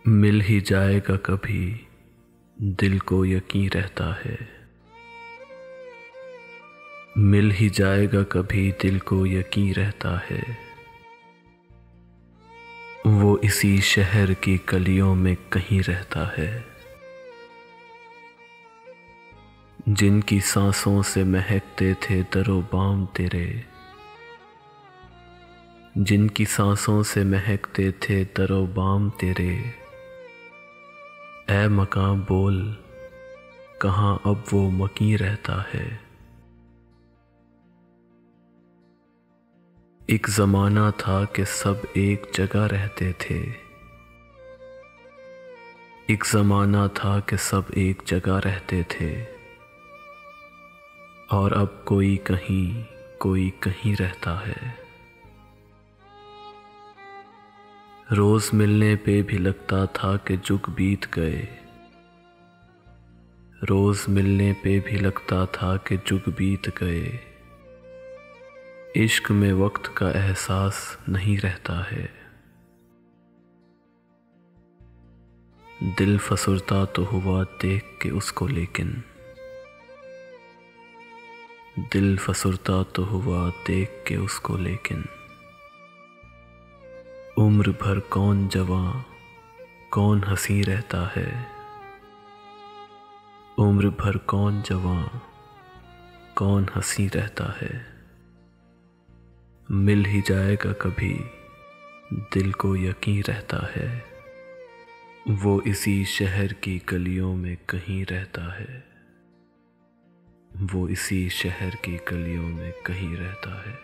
मिल ही जाएगा कभी, दिल को यकीन रहता है। मिल ही जाएगा कभी, दिल को यकीन रहता है। वो इसी शहर की गलियों में कहीं रहता है। जिनकी सांसों से महकते थे दरो बाम तेरे, जिनकी सांसों से महकते थे दरो बाम तेरे। ऐ मकां बोल, कहाँ अब वो मकीं रहता है। एक ज़माना था कि सब एक जगह रहते थे। एक ज़माना था कि सब एक जगह रहते थे। और अब कोई कहीं रहता है। रोज़ मिलने पे भी लगता था कि जुग बीत गए। रोज़ मिलने पे भी लगता था कि जुग बीत गए। इश्क में वक्त का एहसास नहीं रहता है। दिल फसुरता तो हुआ देख के उसको, लेकिन दिल फसुरता तो हुआ देख के उसको, लेकिन उम्र भर कौन जवां कौन हंसी रहता है। उम्र भर कौन जवां कौन हंसी रहता है। मिल ही जाएगा कभी, दिल को यकीन रहता है। वो इसी शहर की गलियों में कहीं रहता है। वो इसी शहर की गलियों में कहीं रहता है।